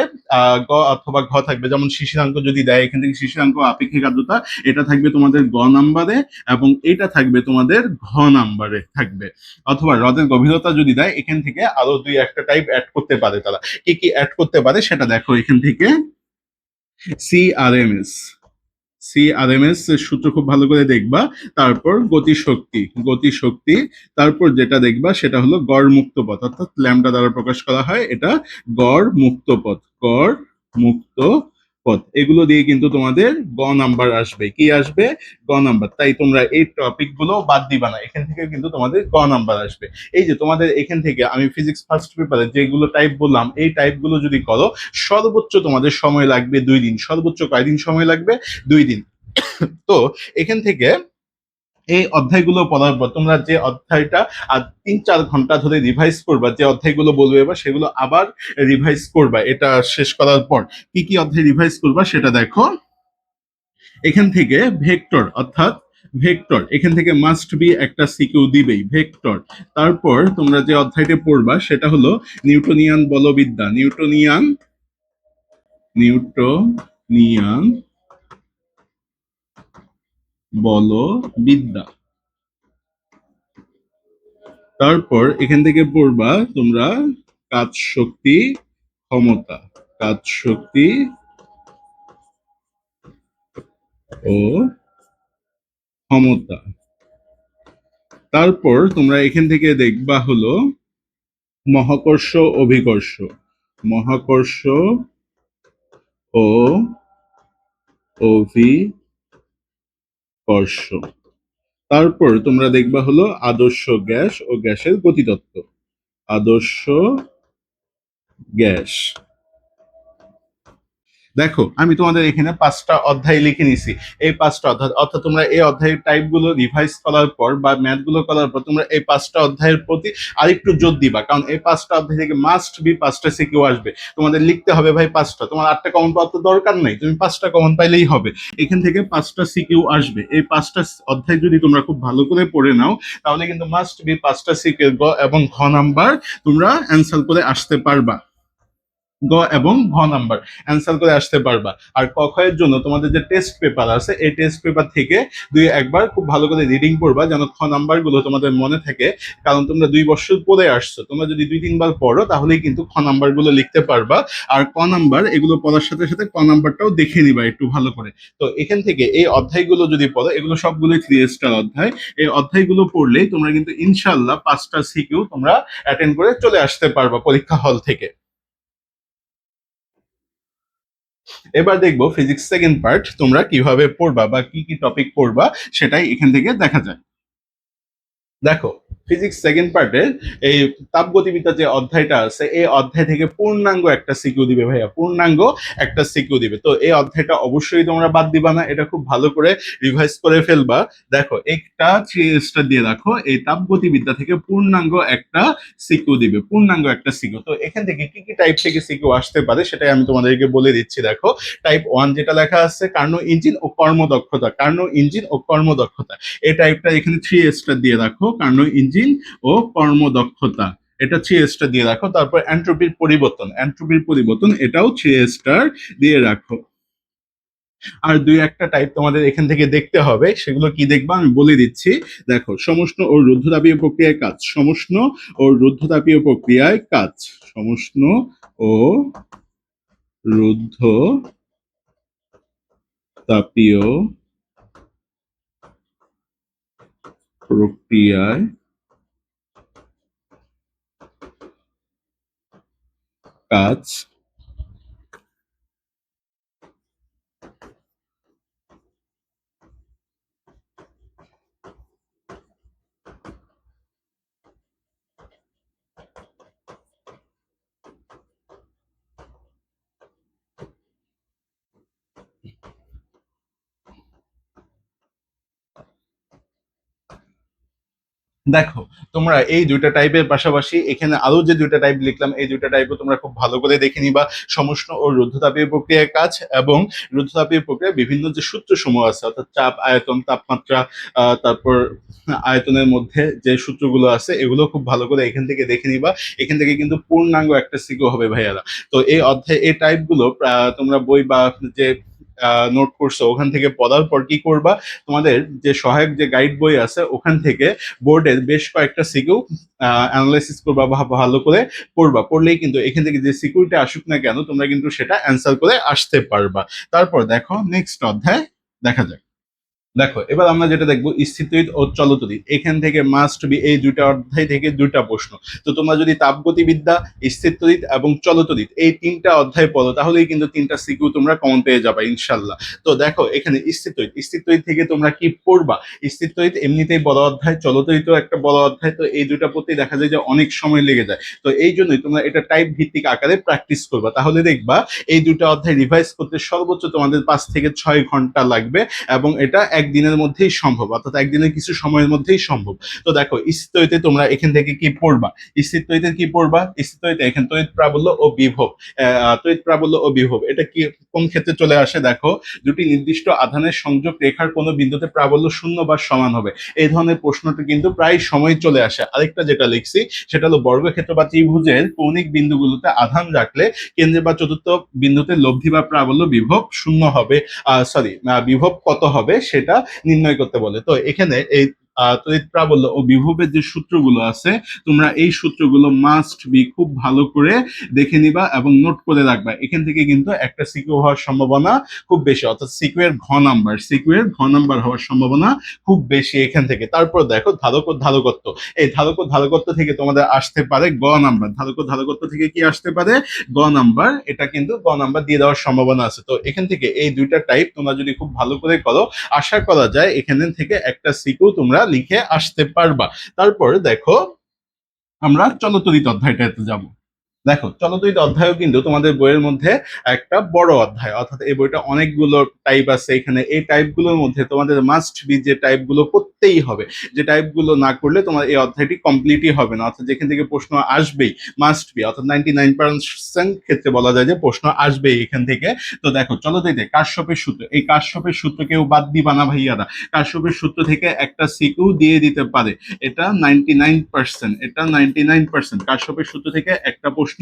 Speaker 1: গ অথবা ঘ থাকবে, যেমন শিশিরাঙ্ক যদি দেয় এখান থেকে শিশিরাঙ্ক আপেক্ষিক আর্দ্রতা, এটা থাকবে তোমাদের গ নাম্বারে এবং এটা থাকবে তোমাদের ঘ নাম্বারে থাকবে। অথবা হ্রদের গভীরতা যদি দেয় এখান থেকে আরো 2-1টা টাইপ অ্যাড করতে পারে তারা, কি কি অ্যাড করতে পারে সেটা দেখো এখান থেকে। সিআরএমএস, সিআরএমএস সূত্র খুব ভালো করে দেখবা। তারপর গতিশক্তি, গতিশক্তি, তারপর যেটা দেখবা সেটা হলো গড় মুক্ত পথ, অর্থাৎ ল্যামডা দ্বারা প্রকাশ করা হয়, এটা গড় মুক্ত পথ, গড় মুক্ত পথ। এগুলো দিয়ে কিন্তু তোমাদের গ নাম্বার আসবে, কি আসবে, গ নাম্বার। তাই তোমরা এই টপিক গুলো বাদ দিবা না, এখান থেকে কিন্তু তোমাদের গ নাম্বার আসবে। এই যে তোমাদের এখান থেকে আমি ফিজিক্স ফার্স্ট পেপারে যেগুলো টাইপ বললাম, এই টাইপ গুলো যদি করো সর্বোচ্চ তোমাদের সময় লাগবে 2 দিন, সর্বোচ্চ কয়দিন সময় লাগবে, 2 দিন। তো এখান থেকে এই অধ্যায়গুলো পড়ার পর তোমরা যে অধ্যায়টা আর 3-4 ঘন্টা ধরে রিভাইজ করবা, যে অধ্যায়গুলো বলবে এবার সেগুলো আবার রিভাইজ করবা। এটা শেষ করার পর কি কি অধ্যায় রিভাইজ করবা সেটা দেখো। এখান থেকে ভেক্টর, অর্থাৎ ভেক্টর এখান থেকে মাস্ট বি একটা সিকিউ দিবেই, ভেক্টর। তারপর তোমরা যে অধ্যায়টা পড়বা সেটা হলো নিউটনিয়ান বলবিদ্যা, নিউটনিয়ান বলবিদ্যা। তারপর এখান থেকে পড়বা তোমরা কাজ শক্তি ক্ষমতা, কাজ শক্তি ও ক্ষমতা। তারপর তোমরা এখান থেকে দেখবা হলো মহাকর্ষ অভিকর্ষ। মহাকর্ষ ও অভিকর্ষ। তারপর তোমরা দেখবা হলো আদর্শ গ্যাস ও গ্যাসের গতিতত্ত্ব। আদর্শ গ্যাস। দেখো আমি তোমাদের এখানে 5টা অধ্যায় লিখে নিছি। এই 5টা অধ্যায় অর্থাৎ তোমরা এই অধ্যায়ের টাইপগুলো রিভাইজ করার পর বা ম্যাথগুলো করার পর তোমরা এই 5টা অধ্যায়ের প্রতি আরেকটু জোর দিবা, কারণ এই 5টা অধ্যায় থেকে মাস্ট বি 5টা সিকিউ আসবে। তোমাদের লিখতে হবে ভাই 5টা, তোমার 8টা কমন পাওয়ার তো দরকার নেই, তুমি 5টা কমন পাইলেই হবে। এখান থেকে 5টা সিকিউ আসবে। এই 5টা অধ্যায় যদি তোমরা খুব ভালো করে পড়ে নাও তাহলে কিন্তু মাস্ট বি 5টা সিকিউ গ এবং ঘ নাম্বার তোমরা অ্যান্সার করে আসতে পারবা। গ এবং ঘ নাম্বার অ্যান্সার করে আসতে পারবা। আর ক খ এর জন্য তোমাদের যে টেস্ট পেপার আছে এই টেস্ট পেপার থেকে একবার খুব ভালো করে রিডিং করবা যেন খ নাম্বার গুলো তোমাদের মনে থাকে, কারণ তোমরা 2 বছর পরে আসছো, তোমরা যদি 2-3 বার পড়ো তাহলেই কিন্তু খ নাম্বার গুলো লিখতে পারবা। আর ক নাম্বার এগুলো পড়ার সাথে সাথে ক নাম্বারটাও দেখে নিবা একটু ভালো করে। তো এখান থেকে এই অধ্যায়গুলো যদি পড়ো, এগুলো সবগুলোই 3 স্টার অধ্যায়, এই অধ্যায়গুলো পড়লেই তোমরা কিন্তু ইনশাল্লাহ 5টা সিকিউ তোমরা অ্যাটেন্ড করে চলে আসতে পারবা পরীক্ষা হল থেকে। এবার দেখবো ফিজিক্স সেকেন্ড পার্ট তোমরা কিভাবে পড়বা বা কি কি টপিক পড়বা সেটাই এখান থেকে দেখা যায়। দেখো ফিজিক্স সেকেন্ড পার্টের এই তাপগতিবিদ্যা যে অধ্যায়টা আছে এই অধ্যায় থেকে পূর্ণাঙ্গ একটা সিকিউ দিবে ভাইয়া, পূর্ণাঙ্গ একটা সিকিউ দিবে। তো এই অধ্যায়টা অবশ্যই তোমরা বাদ দিবা না, এটা খুব ভালো করে রিভাইজ করে ফেলবা। দেখো একটা 3 স্টার দিয়ে রাখো, এই তাপগতিবিদ্যা থেকে পূর্ণাঙ্গ একটা সিকিউ দিবে, পূর্ণাঙ্গ একটা সিকিউ। তো এখান থেকে কি কি টাইপ থেকে সিকিউ আসতে পারে সেটাই আমি তোমাদেরকে বলে দিচ্ছি। দেখো টাইপ 1 যেটা লেখা আছে কার্নো ইঞ্জিন ও কর্মদক্ষতা, কার্নো ইঞ্জিন ও কর্মদক্ষতা, এই টাইপটা এখানে 3 স্টার দিয়ে রাখো, কার্নো ইঞ্জিন ও কর্মদক্ষতা এটা 3 স্টার দিয়ে রাখো। তারপর এন্ট্রপির পরিবর্তন, এন্ট্রপির পরিবর্তন এটাও 3 স্টার দিয়ে রাখো। আর 2-1টা টাইপ তোমাদের এখান থেকে দেখতে হবে, সেগুলো কি দেখবা আমি বলে দিচ্ছি। দেখো সমষ্ণ ও রুদ্ধতাপীয় প্রক্রিয়ায় কাজ, সমষ্ণ ও রুদ্ধতাপীয় প্রক্রিয়ায় কাজ, সমষ্ণ ও রুদ্ধ তাপীয় প্রক্রিয়ায় কাজ। দেখো তোমরা এই 2টা টাইপের পাশাপাশি এখানে আরো যে 2টা টাইপ লিখলাম এই 2টা টাইপও তোমরা খুব ভালো করে দেখে নিবা। সমষ্ণ ও রুদ্ধতাপীয় প্রক্রিয়ার কাজ এবং রুদ্ধতাপীয় প্রক্রিয়ার বিভিন্ন যে সূত্র সমূহ আছে অর্থাৎ চাপ, আয়তন, তাপমাত্রা, তারপর আয়তনের মধ্যে যে সূত্রগুলো আছে এগুলো খুব ভালো করে এখান থেকে দেখে নিবা। এখান থেকে কিন্তু পূর্ণাঙ্গ একটা সিকিউ হবে ভাইয়ারা। তো এই অধ্যায় এই টাইপগুলো তোমরা বই বা যে নোট করছো ওখান থেকে পড়ার পর কি করবা, তোমাদের যে সহায়ক যে গাইড বই আছে ওখান থেকে বোর্ডের বেশ কয়েকটা সিকিউ অ্যানালাইসিস করবা বা ভালো করে পড়বা, পড়লেই কিন্তু এখান থেকে যে সিকিউরিটি আসুক না কেন তোমরা কিন্তু সেটা অ্যান্সার করে আসতে পারবা। তারপর দেখো নেক্সট অধ্যায় দেখা যাক। দেখো এবার আমরা যেটা দেখবো স্থিতরিৎ ও চলতরিৎ, এখান থেকে মাস্ট বি এই 2টা অধ্যায় থেকে 2টা প্রশ্ন। তো তোমরা যদি তাপগতিবিদ্যা, স্থিতরিৎ এবং চলতরিৎ এই 3টা অধ্যায় পড়ো তাহলেই কিন্তু 3টা সিকিউ তোমরা কমন পেয়ে যাবে ইনশাল্লাহ। তো দেখো এখানে স্থিতরিৎ, স্থিতরিৎ থেকে তোমরা কি পড়বা। স্থিতরিৎ এমনিতেই বড় অধ্যায়, চলতরিৎও একটা বড় অধ্যায়, তো এই 2টা পড়তে দেখা যায় যে অনেক সময় লেগে যায়। তো এই জন্যই তোমরা এটা টাইপ ভিত্তিক আকারে প্র্যাকটিস করবা, তাহলে দেখবা এই 2টা অধ্যায় রিভাইজ করতে সর্বোচ্চ তোমাদের 5 থেকে 6 ঘন্টা লাগবে এবং এটা একদিনের মধ্যেই সম্ভব, অর্থাৎ একদিনের কিছু সময়ের মধ্যেই সম্ভব। তো দেখো স্থিতরিতে তোমরা এখান থেকে কি পড়বা, স্থিতরিতে কি পড়বা, স্থিতরিতে এখানে তড়িৎ প্রাবল্য ও বিভব, তড়িৎ প্রাবল্য ও বিভব এটা কি কোন ক্ষেত্রে চলে আসে। দেখো দুটি নির্দিষ্ট আধানের সংযোগ রেখার কোনো বিন্দুতে প্রাবল্য শূন্য বা সমান হবে, এই ধরনের প্রশ্নটা কিন্তু প্রায় সময় চলে আসে। আরেকটা যেটা লিখছি সেটা হলো বর্গক্ষেত্র বা ত্রিভুজের কৌণিক বিন্দুগুলোতে আধান রাখলে কেন্দ্রে বা চতুর্থ বিন্দুতে লব্ধি বা প্রাবল্য বিভব শূন্য হবে, বিভব কত হবে সেটা নির্ণয় করতে বলে। তো এখানে এই তড়িৎ প্রাবল্য ও বিভবের যে সূত্রগুলো আছে তোমরা এই সূত্রগুলো মাস্ট বি খুব ভালো করে দেখে নিবা এবং নোট করে রাখবা। এখান থেকে কিন্তু একটা সিকিউ হওয়ার সম্ভাবনা খুব বেশি, অর্থাৎ সিকিউয়ের ঘ নাম্বার হওয়ার সম্ভাবনা খুব বেশি এখান থেকে। তারপর দেখো ধারক ও ধারকত্ব, এই ধারক ও ধারকত্ব থেকে তোমাদের আসতে পারে গ নাম্বার। ধারক ও ধারকত্ব থেকে কি আসতে পারে? গ নাম্বার। এটা কিন্তু গ নাম্বার দিয়ে দেওয়ার সম্ভাবনা আছে। তো এখান থেকে এই দুইটা টাইপ তোমরা যদি খুব ভালো করে করো, আশা করা যায় এখান থেকে একটা সিকিউ তোমরা লিখে আসতে পারবা। তারপর দেখো আমরা চলতরিত অধ্যায়টাতে যাব। দেখো চলতরিত অধ্যায়ও কিন্তু তোমাদের বইয়ের মধ্যে একটা বড় অধ্যায়, অর্থাৎ এই বইটা অনেকগুলো টাইপ আছে। এখানে এই টাইপগুলোর মধ্যে তোমাদের মাস্ট বি যে টাইপগুলো করতেই হবে, যে টাইপগুলো না করলে তোমার এই অধ্যায়টি কমপ্লিটই হবে না, অর্থাৎ যেখান থেকে প্রশ্ন আসবেই, মাস্ট বি, অর্থাৎ 99% ক্ষেত্রে বলা যায় যে প্রশ্ন আসবেই এখান থেকে। তো দেখো চলতরিতে কাশ্যপের সূত্র, এই কাশ্যপের সূত্র কেউ বাদ দিবা না ভাইয়ারা। কাশ্যপের সূত্র থেকে একটা সিকিউ দিয়ে দিতে পারে, এটা 99%, এটা 99% কাশ্যপের সূত্র থেকে একটা প্রশ্ন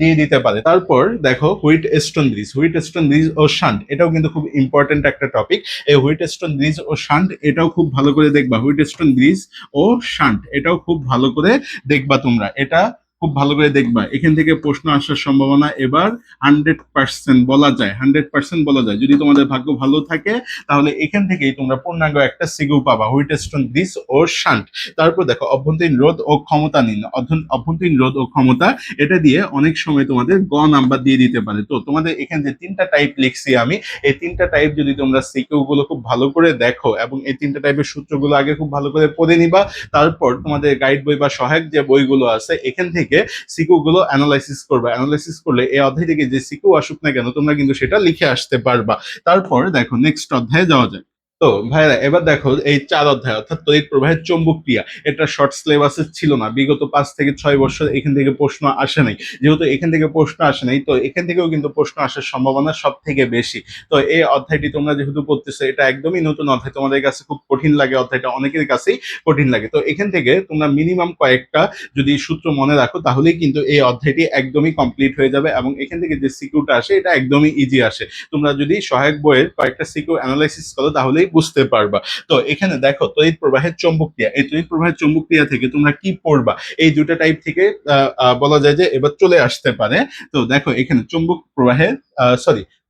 Speaker 1: দিয়ে দিতে পারে। তারপর দেখো হুইটস্টোন ব্রিজ ও শান্ট, এটাও কিন্তু খুব ইম্পর্টেন্ট একটা টপিক। এই হুইটস্টোন ব্রিজ ও শান্ট এটাও খুব ভালো করে দেখবা। হুইটস্টোন ব্রিজ ও শান্ট এটাও খুব ভালো করে দেখবা তোমরা, এটা খুব ভালো করে দেখবা। এখান থেকে প্রশ্ন আসার সম্ভাবনা এবার 100% বলা যায়, 100% বলা যায়। যদি তোমাদের ভাগ্য ভালো থাকে তাহলে এখান থেকেই তোমরা পূর্ণাঙ্গ একটা সিকিউ পাবা, হুইটস্টোন ব্রিজ ও শান্ট। তারপর দেখো অভ্যন্তরীণ রোধ ও ক্ষমতা নির্ণয়, অভ্যন্তরীণ রোধ ও ক্ষমতা, এটা দিয়ে অনেক সময় তোমাদের গ নাম্বার দিয়ে দিতে পারে। তো তোমাদের এখানে যে তিনটা টাইপ লিখছি আমি, এই তিনটা টাইপ যদি তোমরা সিকিউ গুলো খুব ভালো করে দেখো এবং এই তিনটা টাইপের সূত্রগুলো আগে খুব ভালো করে পড়ে নিবা, তারপর তোমাদের গাইড বই বা সহায়ক যে বইগুলো আছে এখান থেকে সিকিউ গুলো অ্যানালাইসিস করবে। অ্যানালাইসিস করলে এই অধ্যায় থেকে যে সিকিউ আসুক না কেন তোমরা কিন্তু সেটা লিখে আসতে পারবা। তারপর দেখো নেক্সট অধ্যায়ে যাওয়া যায়। তো ভাইরা এবার দেখো এই 4 অধ্যায় অর্থাৎ তড়িৎ প্রবাহের চৌম্বক ক্রিয়া, এটা শর্ট সিলেবাসে ছিল না। বিগত 5 থেকে 6 বছর এখান থেকে প্রশ্ন আসে নাই। যেহেতু এখান থেকে প্রশ্ন আসে নাই, তো এখান থেকেও কিন্তু প্রশ্ন আসার সম্ভাবনা সব থেকে বেশি। তো এই অধ্যায়টি তোমরা যেহেতু পড়তেছো, এটা একদমই নতুন অধ্যায়, তোমাদের কাছে খুব কঠিন লাগে অধ্যায়টা, অনেকের কাছেই কঠিন লাগে। তো এখান থেকে তোমরা মিনিমাম কয়েকটা যদি সূত্র মনে রাখো তাহলেই কিন্তু এই অধ্যায়টি একদমই কমপ্লিট হয়ে যাবে এবং এখান থেকে যে সিকিউটা আসে এটা একদমই ইজি আসে। তোমরা যদি সহায়ক বইয়ের কয়েকটা সিকিউ অ্যানালাইসিস করো তাহলেই বুঝতে পারবা। তো এখানে দেখো তড়িৎ প্রবাহের চৌম্বক ক্রিয়া, এই তড়িৎ প্রবাহের চৌম্বক ক্রিয়া থেকে তোমরা কি পড়বা, এই দুটো টাইপ থেকে বলা যায় যে এবার চলে আসতে পারে। তো দেখো এখানে চৌম্বক প্রবাহের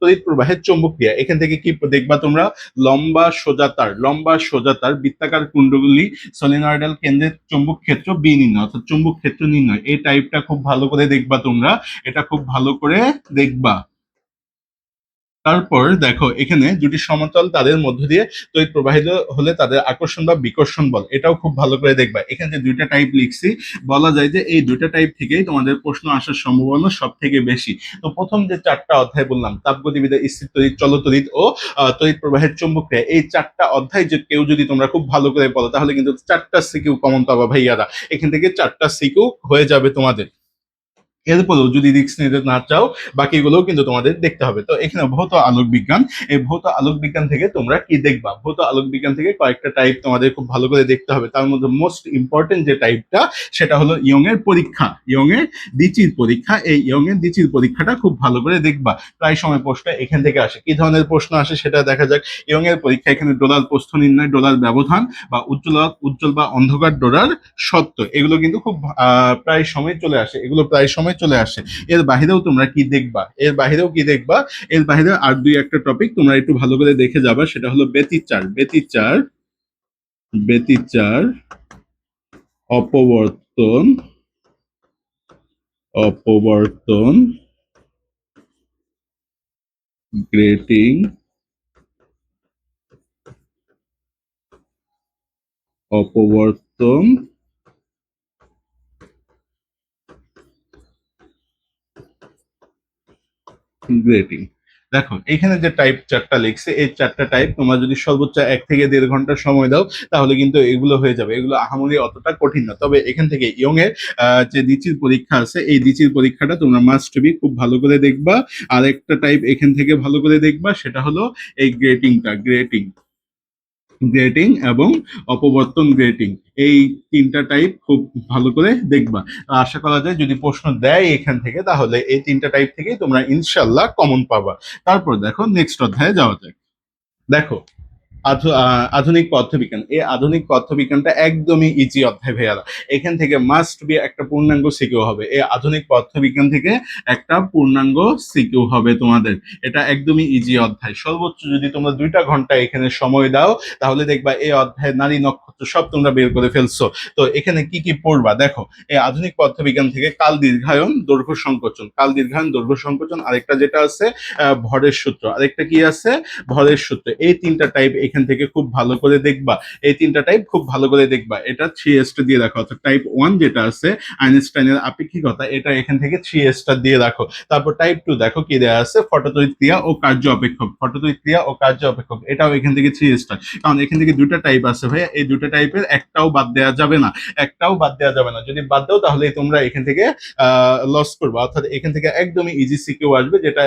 Speaker 1: তড়িৎ প্রবাহের চৌম্বক ক্রিয়া, এখান থেকে কি দেখবা তোমরা? লম্বা সোজা তার বৃত্তাকার কুণ্ডলী সলিনয়েডাল কেন্দ্রের চৌম্বক ক্ষেত্র বি নির্ণয়, অর্থাৎ চৌম্বক ক্ষেত্র নির্ণয়, এই টাইপটা খুব ভালো করে দেখবা তোমরা, এটা খুব ভালো করে দেখবা। তারপর দেখো এখানে দুটি সমতল তাদের মধ্য দিয়ে তড়িৎ প্রবাহিত হলে তাদের আকর্ষণ বা বিকর্ষণ বল, এটাও খুব ভালো করে দেখবা। এখানে যে দুইটা টাইপ লিখছি বলা যায় যে এই দুইটা টাইপ থেকেই তোমাদের প্রশ্ন আসার সম্ভাবনা সব থেকে বেশি। তো প্রথম যে 4টা অধ্যায় বললাম, তাপগতিবিদ্যা, স্থির তড়িৎ, চলতড়িৎ ও তড়িৎ প্রবাহের চৌম্বক ক্রিয়া, এই 4টা অধ্যায় যে কেউ যদি তোমরা খুব ভালো করে পড়ো তাহলে কিন্তু 4টা সিকিউ কমন পাবা ভাইয়ারা। এখান থেকে 4টা সিকিউ হয়ে যাবে তোমাদের। এরপরেও যদি রিস্ক নিতে না চাও বাকিগুলোও কিন্তু তোমাদের দেখতে হবে। তো এখানে ভৌত আলোক বিজ্ঞান, এই ভৌত আলোক বিজ্ঞান থেকে তোমরা কি দেখবা? ভৌত আলোক বিজ্ঞান থেকে কয়েকটা টাইপ তোমাদের খুব ভালো করে দেখতে হবে। তার মধ্যে মোস্ট ইম্পর্টেন্ট যে টাইপটা সেটা হলো ইয়ং এর পরীক্ষা, ইয়ং এর দ্বিচির পরীক্ষা। এই ইয়ং এর দ্বিচির পরীক্ষাটা খুব ভালো করে দেখবা, প্রায় সময় প্রশ্ন এখান থেকে আসে। কি ধরনের প্রশ্ন আসে সেটা দেখা যাক। ইয়ং এর পরীক্ষা, এখানে ডোলার প্রস্থ নির্ণয়, ডোলার ব্যবধান বা উজ্জ্বল বা অন্ধকার ডোলার সত্য, এগুলো কিন্তু খুব প্রায় সময় চলে আসে, এগুলো প্রায় সময় চলে আসে। এর বাহিরেও তোমরা কি দেখবা, এর বাহিরেও কি দেখবা, এর বাহিরে আর দুই একটা টপিক তোমরা একটু ভালো করে দেখে যাবা, সেটা হলো ব্যতিচার, অপবর্তন, গ্রেটিং, অপবর্তন, গ্রেটিং। দেখো এখানে যে টাইপ 4টা লিখছে, এই 4টা টাইপ তোমরা যদি সর্বোচ্চ 1 থেকে 1.5 ঘন্টা সময় দাও তাহলে কিন্তু এগুলো হয়ে যাবে। এগুলো আহামরি অতটা কঠিন না। তবে এখান থেকে ইয়ং এর যে দ্বিচির পরীক্ষা আছে, এই দ্বিচির পরীক্ষাটা তোমরা মাস্ট বি খুব ভালো করে দেখবা। আর একটা টাইপ এখান থেকে ভালো করে দেখবা, সেটা হলো এই গ্রেটিং এবং অপবর্তন গ্রেটিং, এই 3টা টাইপ খুব ভালো করে দেখবা। আশা করা যায় যদি প্রশ্ন দেয় এখান থেকে তাহলে এই 3টা টাইপ থেকেই তোমরা ইনশাল্লাহ কমন পাবা। তারপর দেখো নেক্সট অধ্যায়ে যাওয়া যায়। দেখো আধুনিক পদার্থবিজ্ঞান, এই আধুনিক পদার্থবিজ্ঞানটা একদমই ইজি অধ্যায় ভাইয়ারা। এখান থেকে মাস্ট বি একটা পূর্ণাঙ্গ সিকিউ হবে, এই আধুনিক পদার্থবিজ্ঞান থেকে একটা পূর্ণাঙ্গ সিকিউ হবে তোমাদের। এটা একদমই ইজি অধ্যায়, সর্বোচ্চ যদি তোমরা 2টা ঘন্টা এখানে সময় দাও তাহলে দেখবা এই অধ্যায় নারী নক্ষত্র সব তোমরা বের করে ফেলছো। তো এখানে কি কি পড়বা দেখো, এই আধুনিক পদার্থবিজ্ঞান থেকে কাল দীর্ঘায়ন দৈর্ঘ্য সংকোচন, কাল দীর্ঘায়ন দৈর্ঘ্য সংকোচন, আরেকটা যেটা আছে ভরের সূত্র, আরেকটা কি আছে ভরের সূত্র, এই 3টা টাইপ এখান থেকে খুব ভালো করে দেখবা। এই 3টা টাইপ খুব ভালো করে দেখবা, এটা 3 স্টার দিয়ে রাখো, অর্থাৎ টাইপ 1 যেটা আছে আইনস্টাইনের আপেক্ষিকতা, এটা এখান থেকে 3 স্টার দিয়ে রাখো। তারপর টাইপ 2 দেখো কি দেওয়া আছে, ফটোতড়িৎ ক্রিয়া ও কার্য অপেক্ষক, ফটোতড়িৎ ক্রিয়া ও কার্য অপেক্ষক, এটাও এখান থেকে 3 স্টার। কারণ এখান থেকে 2টা টাইপ আছে ভাইয়া, এই 2টা টাইপের একটাও বাদ দেওয়া যাবে না, একটাও বাদ দেওয়া যাবে না। যদি বাদ দাও তাহলে তোমরা এখান থেকে লস করবা, অর্থাৎ এখান থেকে একদমই ইজি সিকিউ আসবে, যেটা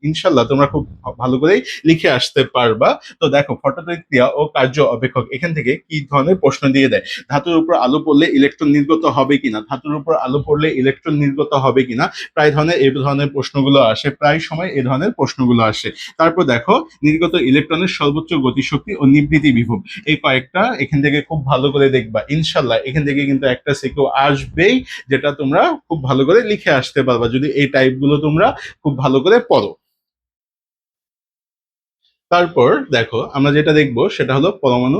Speaker 1: ইনশাল্লাহ তোমরা খুব ভালো করেই লিখে আসতে পারবা। তো দেখো, ফটোতড়িৎ ক্রিয়া ও কার্য অপেক্ষক এখান থেকে কি ধরনের প্রশ্ন দিয়ে দেয়, ধাতুর উপর আলো পড়লে ইলেকট্রন নির্গত হবে কিনা, ধাতুর উপর আলো পড়লে ইলেকট্রন নির্গত হবে কিনা, প্রায় ধরনের এই ধরনের প্রশ্নগুলো আসে, প্রায় সময় এই ধরনের প্রশ্নগুলো আসে। তারপর দেখো, নির্গত ইলেকট্রনের সর্বোচ্চ গতিশক্তি ও নিবৃতি বিভব, এই কয়েকটা এখান থেকে খুব ভালো করে দেখবা। ইনশাল্লাহ এখান থেকে কিন্তু একটা সিকিউ আসবেই, যেটা তোমরা খুব ভালো করে লিখে আসতে পারবা যদি এই টাইপগুলো তোমরা খুব ভালো করে পড়ো। তারপর দেখো, আমরা যেটা দেখবো সেটা হলো পরমাণু,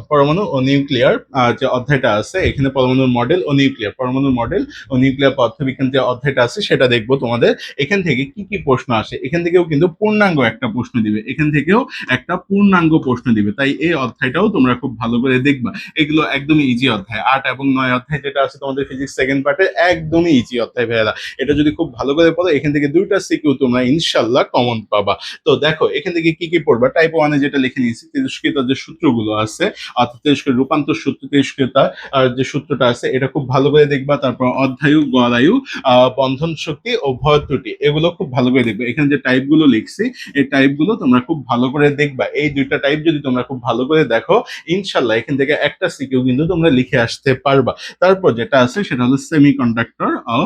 Speaker 1: পরমাণু ও নিউক্লিয়ার যে অধ্যায়টা আছে এখানে, পরমাণুর মডেল ও নিউক্লিয়ার, পরমাণুর মডেল ও নিউক্লিয়ার পদার্থবিজ্ঞান যে অধ্যায়টা আছে সেটা দেখবো তোমাদের। এখান থেকে কি কি প্রশ্ন আসে, এখান থেকেও কিন্তু পূর্ণাঙ্গ একটা প্রশ্ন দিবে, এখান থেকেও একটা পূর্ণাঙ্গ প্রশ্ন দিবে, তাই এই অধ্যায়টাও তোমরা খুব ভালো করে দেখবা। এগুলো একদমই ইজি অধ্যায়, 8 এবং 9 অধ্যায় যেটা আছে তোমাদের ফিজিক্স সেকেন্ড পার্টে, একদমই ইজি অধ্যায় ভাইয়ারা। এটা যদি খুব ভালো করে পড়ো এখান থেকে 2টা সিকিউ তোমরা ইনশাল্লাহ কমন পাবা। তো দেখো এখান থেকে কি কি পড়বা, টাইপ 1-এ যেটা লিখে নিয়েছি, তেজস্ক্রিয়তার যে সূত্রগুলো আছে, অর্থাৎ তেজস্ক্রিয় রূপান্তর সূত্র, তেজস্ক্রিয়তা আর যে সূত্রটা আছে এটা খুব ভালো করে দেখবা। তারপর অধ্যায়ু, গড়ায়ু, বন্ধন শক্তি ও ভর ত্রুটি, এগুলো খুব ভালো করে দেখবে। এখানে যে টাইপগুলো লিখছি এই টাইপগুলো তোমরা খুব ভালো করে দেখবা, এই 2টা টাইপ যদি তোমরা খুব ভালো করে দেখো ইনশাল্লাহ এখান থেকে একটা সিকিউ কিন্তু তোমরা লিখে আসতে পারবা। তারপর যেটা আছে সেটা হলো সেমিকন্ডাক্টর ও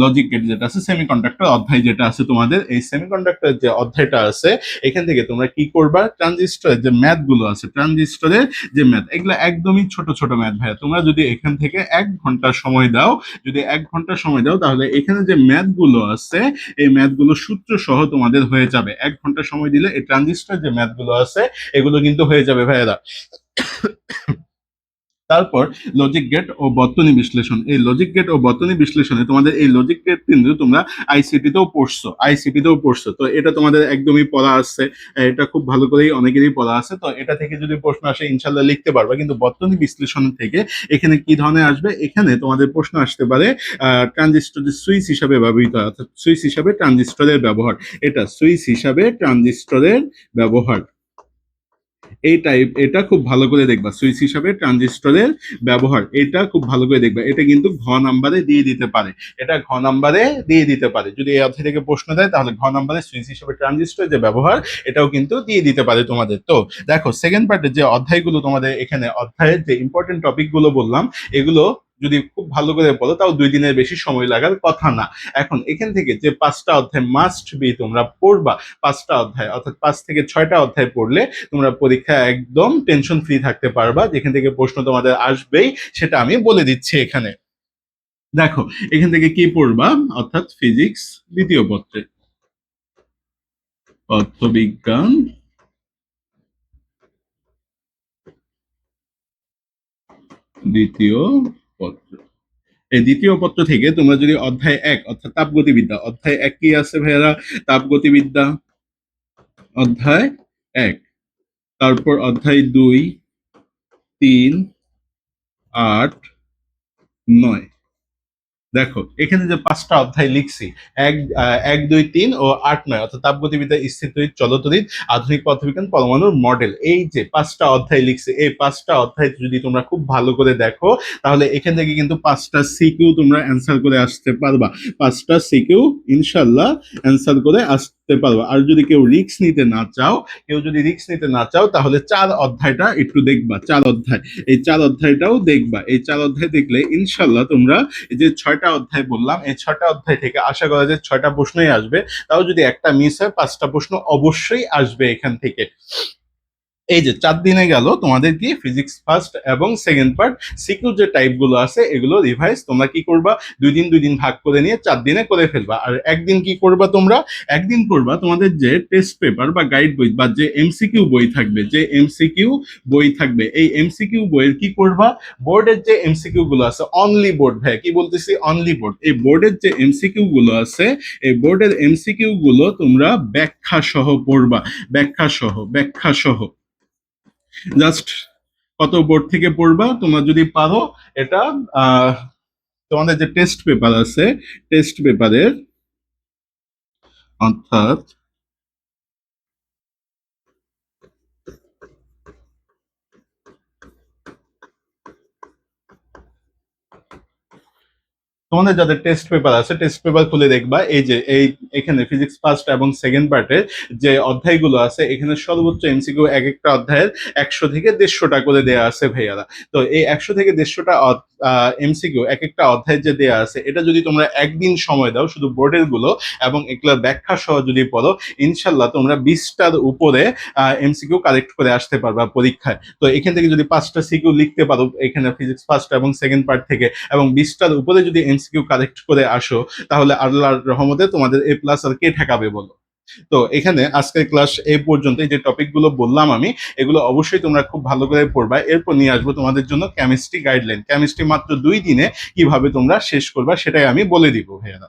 Speaker 1: লজিক গেট, যেটা আছে সেমিকন্ডাক্টর অধ্যায় যেটা আছে তোমাদের, এই সেমিকন্ডাক্টর যে অধ্যায়টা আছে এখান থেকে তোমরা কি করবা, ট্রানজিস্টরের যে ম্যাথ গুলো আছে, ট্রানজিস্টরের যে ম্যাথ, এগুলো একদমই ছোট ছোট ম্যাথ ভাইয়া। তোমরা যদি এখান থেকে 1 ঘন্টা সময় দাও, যদি 1 ঘন্টা সময় দাও তাহলে এখানে যে ম্যাথ গুলো আছে এই ম্যাথ গুলো সূত্র সহ তোমাদের হয়ে যাবে। 1 ঘন্টা সময় দিলে এই ট্রানজিস্টর যে ম্যাথ গুলো আছে এগুলো কিন্তু হয়ে যাবে ভাইয়ারা। তারপর লজিক গেট ও বর্তনী বিশ্লেষণ, এই লজিক গেট ও বর্তনী বিশ্লেষণে তোমাদের এই লজিক গেট কিন্তু তোমরা আইসিটি তেও পড়ছো, তো এটা তোমাদের একদমই পড়া আছে, এটা খুব ভালো করেই অনেকেরই পড়া আছে। তো এটা থেকে যদি প্রশ্ন আসে ইনশাল্লাহ লিখতে পারবা। কিন্তু বর্তনী বিশ্লেষণ থেকে এখানে কি ধরনের আসবে, এখানে তোমাদের প্রশ্ন আসতে পারে ট্রানজিস্টরের সুইচ হিসাবে ব্যবহৃত হয়, অর্থাৎ সুইচ হিসাবে ট্রানজিস্টরের ব্যবহার, এটা সুইচ হিসাবে ট্রানজিস্টরের ব্যবহার, এই টাইপ, এটা খুব ভালো করে দেখবা, সুইচ হিসাবে ট্রানজিস্টরের ব্যবহার, এটা খুব ভালো করে দেখবা। এটা কিন্তু ঘ নাম্বারে দিয়ে দিতে পারে, এটা ঘ নাম্বারে দিয়ে দিতে পারে, যদি এই অধ্যায় থেকে প্রশ্ন দেয় তাহলে ঘ নাম্বারে সুইচ হিসাবে ট্রানজিস্টরের যে ব্যবহার এটাও কিন্তু দিয়ে দিতে পারে তোমাদের। তো দেখো, সেকেন্ড পার্টের যে অধ্যায়গুলো তোমাদের, এখানে অধ্যায়ের যে ইম্পর্টেন্ট টপিক গুলো বললাম এগুলো যদি খুব ভালো করে বলো তাও 2 দিনের বেশি সময় লাগার কথা না। এখন এখান থেকে যে 5টা অধ্যায় মাস্ট বি তোমরা পড়বা, 5টা অধ্যায় অর্থাৎ 5 থেকে 6টা অধ্যায় পড়লে তোমরা পরীক্ষা একদম টেনশন ফ্রি থাকতে পারবা, যেখান থেকে প্রশ্ন তোমাদের আসবেই সেটা আমি বলে দিচ্ছি এখানে। দেখো এখান থেকে কি পড়বা, অর্থাৎ ফিজিক্স দ্বিতীয় পত্রে, পদার্থবিজ্ঞান দ্বিতীয় পত্র, এই দ্বিতীয় পত্র থেকে তোমরা যদি অধ্যায় 1 অর্থাৎ তাপগতিবিদ্যা, অধ্যায় 1 কি আছে ভাইয়ারা, তাপগতিবিদ্যা অধ্যায় 1, তারপর অধ্যায় 2, 3, 8, 9, দেখো এখানে যে 5টা অধ্যায় লিখছি, 1, 2, 3 ও 8, 9, অর্থাৎ তাপগতিবিদ্যা, স্থির তড়িৎ, চলতড়িৎ, আধুনিক পদার্থবিজ্ঞান, পরমাণুর মডেল, এই যে 5টা অধ্যায় লিখছি এই 5টা অধ্যায় যদি তোমরা খুব ভালো করে দেখো তাহলে এখান থেকে কিন্তু 5টা সিকিউ তোমরা অ্যান্সার করে আসতে পারবা, 5টা সিকিউ ইনশাল্লাহ অ্যান্সার করে আসতে পারবা। আর যদি কেউ রিস্ক নিতে না চাও, তাহলে 4 অধ্যায়টা একটু দেখবা, 4 অধ্যায়, এই 4 অধ্যায়টাও দেখবা, এই 4 অধ্যায় দেখলে ইনশাল্লাহ তোমরা এই যে 6টা অধ্যায় বললাম এই 6টা অধ্যায় থেকে আশা করা যায় 6টা প্রশ্নই আসবে, তাও যদি একটা মিস হয় 5টা প্রশ্ন অবশ্যই আসবে এখান থেকে। এই যে 4 দিনে গেল তোমাদের কি ফিজিক্স ফার্স্ট এবং সেকেন্ড পার্ট সিকিউ যে টাইপ গুলো আছে এগুলো রিভাইজ তোমরা কি করবা 2 দিন ভাগ করে নিয়ে 4 দিনে করে ফেলবা। আর একদিন কি করবা তোমরা, একদিন করবা তোমাদের যে টেস্ট পেপার বা গাইড বই বা যে এমসিকিউ বই থাকবে, যে এমসিকিউ বই থাকবে এই এমসিকিউ বইয়ের কি করবা, বোর্ডের যে এমসিকিউ গুলো আছে, অনলি বোর্ড, ভাই কি বলতেছি, অনলি বোর্ড, এই বোর্ডের যে এমসিকিউ গুলো আছে এই বোর্ডের এমসিকিউ গুলো তোমরা ব্যাখ্যা সহ পড়বা, ব্যাখ্যা সহ জাস্ট কত বোর্ড থেকে পড়বা তোমরা যদি পারো এটা। আহ তোমাদের যে টেস্ট পেপার আছে টেস্ট পেপারের অর্থাৎ তোমাদের যাদের টেস্ট পেপার আছে টেস্ট পেপার খুলে দেখবা এই যে এখানে ফিজিক্স ফার্স্ট এবং সেকেন্ড পার্টের যে অধ্যায়গুলো আছে এখানে সর্বোচ্চ এমসিকিউ এক একটা অধ্যায়ের 100 থেকে 150টা করে দেয়া আছে ভাইয়ারা। তো এই 100 থেকে 150টা এমসিকিউ এক একটা অধ্যায় যে দেয়া আছে এটা যদি তোমরা একদিন সময় দাও শুধু বোর্ডের গুলো এবং এগুলোর ব্যাখ্যা সহ যদি পড়ো, ইনশাল্লাহ তোমরা 20টার উপরে এমসিকিউ কালেক্ট করে আসতে পারবা পরীক্ষায়। তো এখান থেকে যদি 5টা সিকিউ লিখতে পারো এখানে ফিজিক্স ফার্স্ট এবং সেকেন্ড পার্ট থেকে এবং 20টার উপরে যদি এমসিকিউ কালেক্ট করে আসো, তাহলে আল্লাহর রহমতে তোমাদের এ প্লাস আর কে ঠেকাবে বলো। তো এখানে আজকের ক্লাস এই পর্যন্ত, যে টপিকগুলো বললাম আমি এগুলো অবশ্যই তোমরা খুব ভালো করে পড়বা। এরপর নিয়ে আসবো তোমাদের জন্য কেমিস্ট্রি গাইডলাইন, কেমিস্ট্রি মাত্র 2 দিনে কিভাবে তোমরা শেষ করবা সেটাই আমি বলে দিব ভাইয়ারা।